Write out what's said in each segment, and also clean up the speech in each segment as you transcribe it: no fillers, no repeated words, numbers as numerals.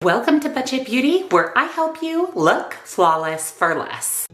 Welcome to Budget Beauty, where I help you look flawless for less.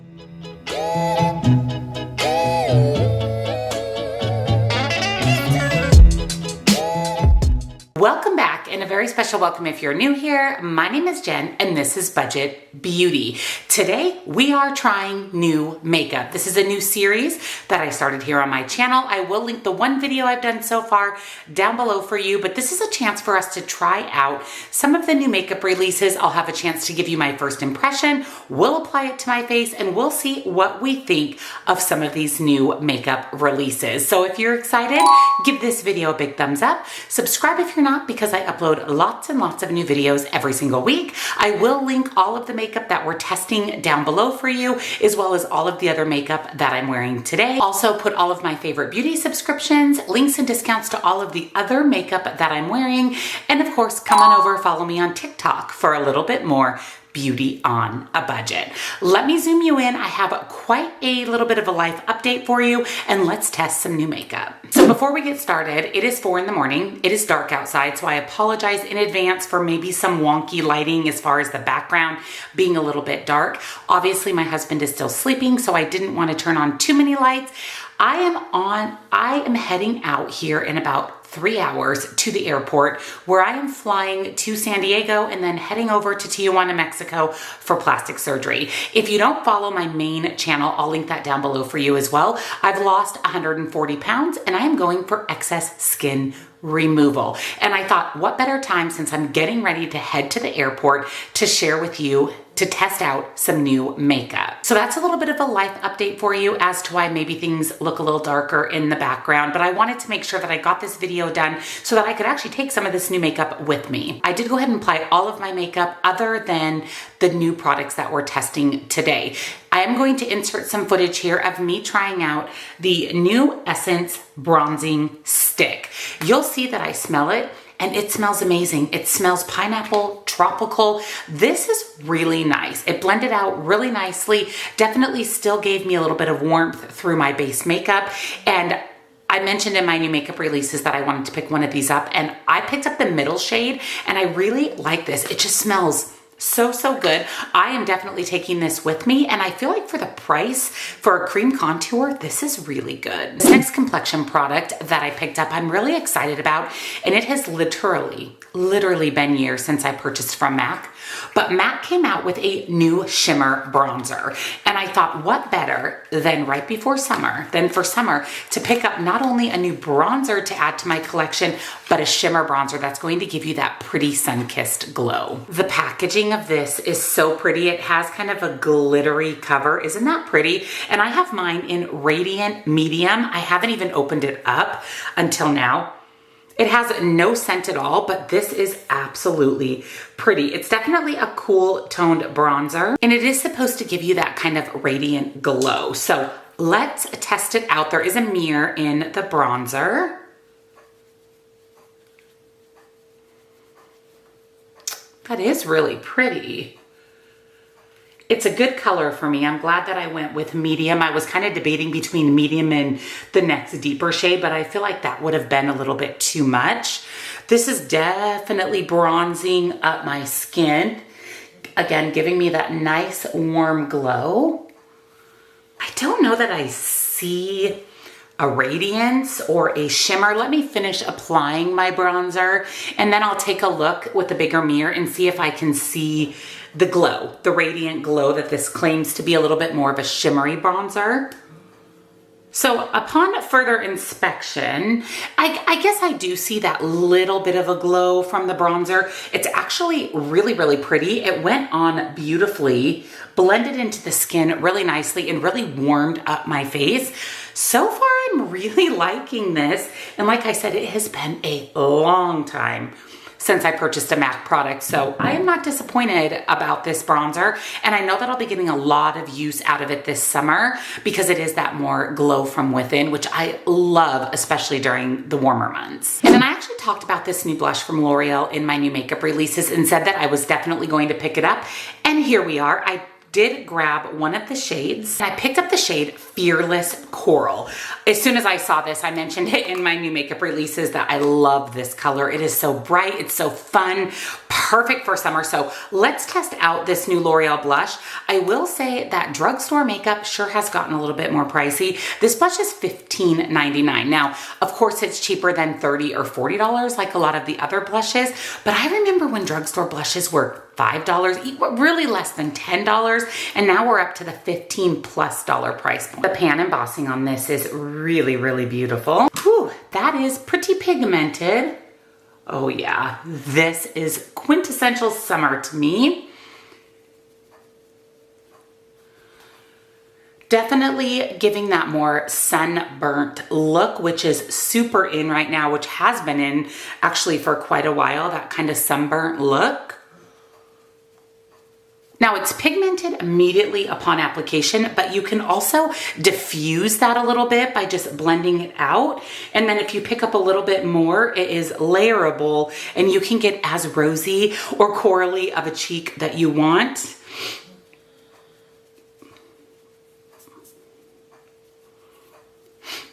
Welcome back, and a very special welcome if you're new here. My name is Jen, and this is Budget Beauty. Today, we are trying new makeup. This is a new series that I started here on my channel. I will link the one video I've done so far down below for you, but this is a chance for us to try out some of the new makeup releases. I'll have a chance to give you my first impression. We'll apply it to my face, and we'll see what we think of some of these new makeup releases. So if you're excited, give this video a big thumbs up. Subscribe if you're not, because I upload lots and lots of new videos every single week. I will link all of the makeup that we're testing down below for you, as well as all of the other makeup that I'm wearing today. Also put all of my favorite beauty subscriptions, links and discounts to all of the other makeup that I'm wearing. And of course, come on over, follow me on TikTok for a little bit more beauty on a budget. Let me zoom you in. I have quite a little bit of a life update for you, and let's test some new makeup. So before we get started, it is 4 in the morning. It is dark outside, so I apologize in advance for maybe some wonky lighting as far as the background being a little bit dark. Obviously, my husband is still sleeping, so I didn't want to turn on too many lights. I am heading out here in about 3 hours to the airport, where I am flying to San Diego and then heading over to Tijuana, Mexico for plastic surgery. If you don't follow my main channel, I'll link that down below for you as well. I've lost 140 pounds and I am going for excess skin removal. And I thought, what better time, since I'm getting ready to head to the airport, to share with you to test out some new makeup. So that's a little bit of a life update for you as to why maybe things look a little darker in the background, but I wanted to make sure that I got this video done so that I could actually take some of this new makeup with me. I did go ahead and apply all of my makeup other than the new products that we're testing today. I am going to insert some footage here of me trying out the new Essence Bronzing Stick. You'll see that I smell it, and it smells amazing. It smells pineapple, tropical. This is really nice. It blended out really nicely. Definitely still gave me a little bit of warmth through my base makeup. And I mentioned in my new makeup releases that I wanted to pick one of these up, and I picked up the middle shade, and I really like this. It just smells so good. I am definitely taking this with me, and I feel like for the price for a cream contour, this is really good. This next complexion product that I picked up, I'm really excited about, and it has literally been years since I purchased from MAC. But MAC came out with a new shimmer bronzer, and I thought, what better than right before summer, to pick up not only a new bronzer to add to my collection, but a shimmer bronzer that's going to give you that pretty sun-kissed glow. The packaging of this is so pretty. It has kind of a glittery cover. Isn't that pretty? And I have mine in Radiant Medium. I haven't even opened it up until now. It has no scent at all, but this is absolutely pretty. It's definitely a cool toned bronzer, and it is supposed to give you that kind of radiant glow. So let's test it out. There is a mirror in the bronzer. That is really pretty. It's a good color for me. I'm glad that I went with medium. I was kind of debating between medium and the next deeper shade, but I feel like that would have been a little bit too much. This is definitely bronzing up my skin. Again, giving me that nice warm glow. I don't know that I see a radiance or a shimmer. Let me finish applying my bronzer, and then I'll take a look with a bigger mirror and see if I can see the glow, the radiant glow that this claims to be a little bit more of a shimmery bronzer. So upon further inspection, I guess I do see that little bit of a glow from the bronzer. It's actually really pretty. It went on beautifully, blended into the skin really nicely, and really warmed up my face. So far, I'm really liking this. And like I said, it has been a long time since I purchased a MAC product. So I am not disappointed about this bronzer. And I know that I'll be getting a lot of use out of it this summer because it is that more glow from within, which I love, especially during the warmer months. And then I actually talked about this new blush from L'Oreal in my new makeup releases and said that I was definitely going to pick it up. And here we are. I did grab one of the shades. I picked up the shade Fearless Coral. As soon as I saw this, I mentioned it in my new makeup releases that I love this color. It is so bright, it's so fun, perfect for summer. So let's test out this new L'Oreal blush. I will say that drugstore makeup sure has gotten a little bit more pricey. This blush is $15.99. Now, of course, it's cheaper than $30 or $40 like a lot of the other blushes, but I remember when drugstore blushes were $5, really less than $10, and now we're up to the $15+ price point. The pan embossing on this is really, really beautiful. Whew, that is pretty pigmented. Oh yeah, this is quintessential summer to me. Definitely giving that more sunburnt look, which is super in right now, which has been in actually for quite a while, that kind of sunburnt look. Now it's pigmented immediately upon application, but you can also diffuse that a little bit by just blending it out. And then if you pick up a little bit more, it is layerable and you can get as rosy or corally of a cheek that you want.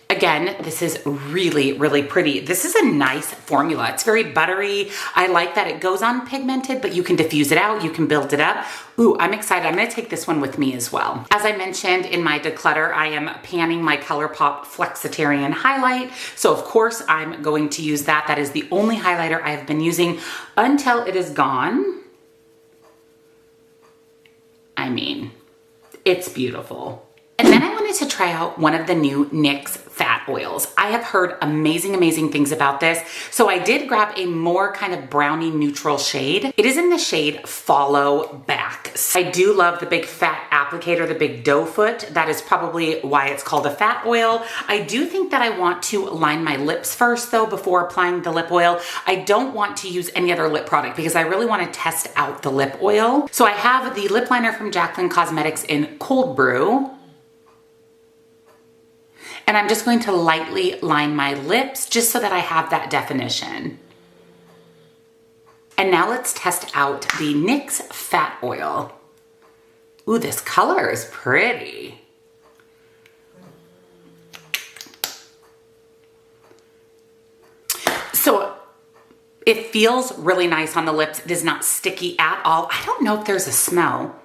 Again, this is really, really pretty. This is a nice formula. It's very buttery. I like that it goes on pigmented, but you can diffuse it out. You can build it up. Ooh, I'm excited. I'm gonna take this one with me as well. As I mentioned in my declutter, I am panning my ColourPop Flexitarian highlight. So of course I'm going to use that. That is the only highlighter I have been using until it is gone. I mean, it's beautiful. And then I wanted to try out one of the new NYX fat oils. I have heard amazing, amazing things about this. So I did grab a more kind of brownie neutral shade. It is in the shade Follow Back. I do love the big fat applicator, the big doe foot. That is probably why it's called a fat oil. I do think that I want to line my lips first though before applying the lip oil. I don't want to use any other lip product because I really want to test out the lip oil. So I have the lip liner from Jaclyn Cosmetics in Cold Brew. And I'm just going to lightly line my lips just so that I have that definition. And now let's test out the NYX Fat Oil. Ooh, this color is pretty. So it feels really nice on the lips. It is not sticky at all. I don't know if there's a smell.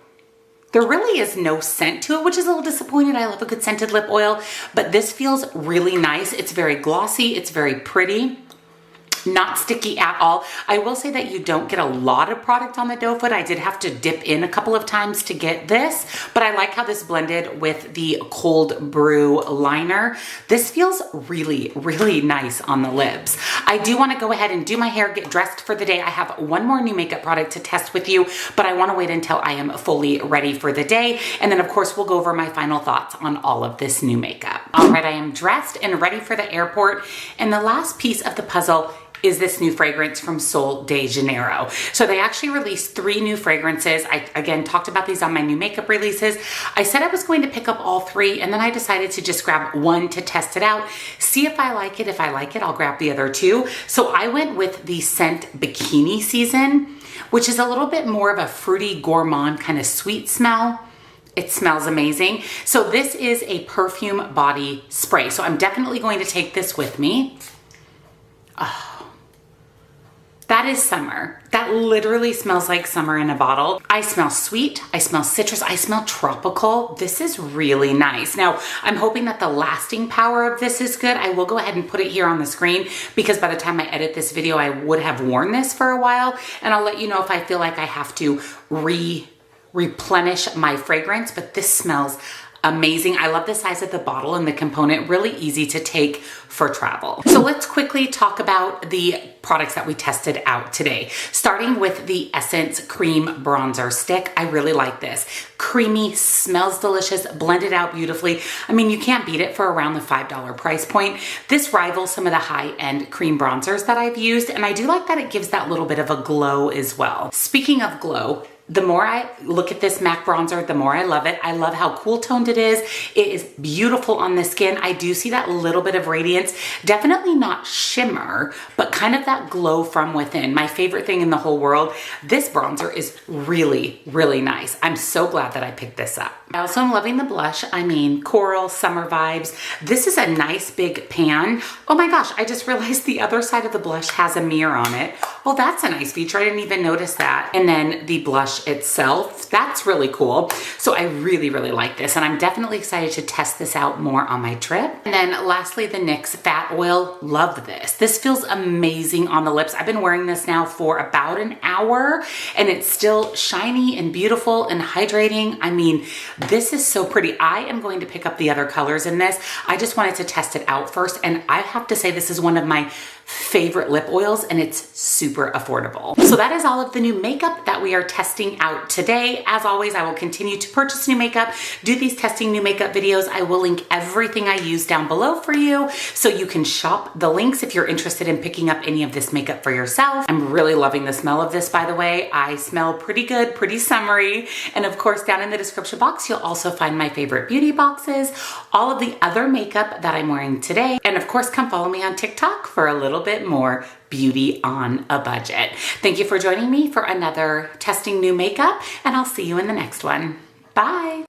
There really is no scent to it, which is a little disappointing. I love a good scented lip oil, but this feels really nice. It's very glossy. It's very pretty. Not sticky at all. I will say that you don't get a lot of product on the doe foot. I did have to dip in a couple of times to get this, but I like how this blended with the Cold Brew liner. This feels really, really nice on the lips. I do want to go ahead and do my hair, get dressed for the day. I have one more new makeup product to test with you, but I want to wait until I am fully ready for the day. And then of course, we'll go over my final thoughts on all of this new makeup. All right, I am dressed and ready for the airport. And the last piece of the puzzle is this new fragrance from Sol de Janeiro. So they actually released 3 new fragrances. I, again, talked about these on my new makeup releases. I said I was going to pick up all 3, and then I decided to just grab one to test it out, see if I like it. If I like it, I'll grab the other 2. So I went with the scent Bikini Season, which is a little bit more of a fruity, gourmand kind of sweet smell. It smells amazing. So this is a perfume body spray. So I'm definitely going to take this with me. Oh. That is summer. That literally smells like summer in a bottle. I smell sweet, I smell citrus, I smell tropical. This is really nice. Now, I'm hoping that the lasting power of this is good. I will go ahead and put it here on the screen because by the time I edit this video, I would have worn this for a while, and I'll let you know if I feel like I have to replenish my fragrance, but this smells amazing. I love the size of the bottle and the component, really easy to take for travel. So let's quickly talk about the products that we tested out today. Starting with the Essence Cream Bronzer Stick. I really like this. Creamy, smells delicious, blended out beautifully. I mean, you can't beat it for around the $5 price point. This rivals some of the high-end cream bronzers that I've used, and I do like that it gives that little bit of a glow as well. Speaking of glow, the more I look at this MAC bronzer, the more I love it. I love how cool toned it is. It is beautiful on the skin. I do see that little bit of radiance. Definitely not shimmer, but kind of that glow from within. My favorite thing in the whole world. This bronzer is really, really nice. I'm so glad that I picked this up. I also am loving the blush. I mean, coral, summer vibes. This is a nice big pan. Oh my gosh, I just realized the other side of the blush has a mirror on it. Well, that's a nice feature. I didn't even notice that. And then the blush itself, that's really cool. So I really, really like this, and I'm definitely excited to test this out more on my trip. And then lastly, the NYX Fat Oil. Love this. This feels amazing on the lips. I've been wearing this now for about an hour, and it's still shiny and beautiful and hydrating. I mean, this is so pretty. I am going to pick up the other colors in this. I just wanted to test it out first, and I have to say this is one of my favorite lip oils, and it's super affordable. So that is all of the new makeup that we are testing out today. As always, I will continue to purchase new makeup, do these testing new makeup videos. I will link everything I use down below for you, so you can shop the links if you're interested in picking up any of this makeup for yourself. I'm really loving the smell of this, by the way. I smell pretty good, pretty summery. And of course, down in the description box, you'll also find my favorite beauty boxes, all of the other makeup that I'm wearing today. And of course, come follow me on TikTok for a little bit more beauty on a budget. Thank you for joining me for another testing new makeup, and I'll see you in the next one. Bye.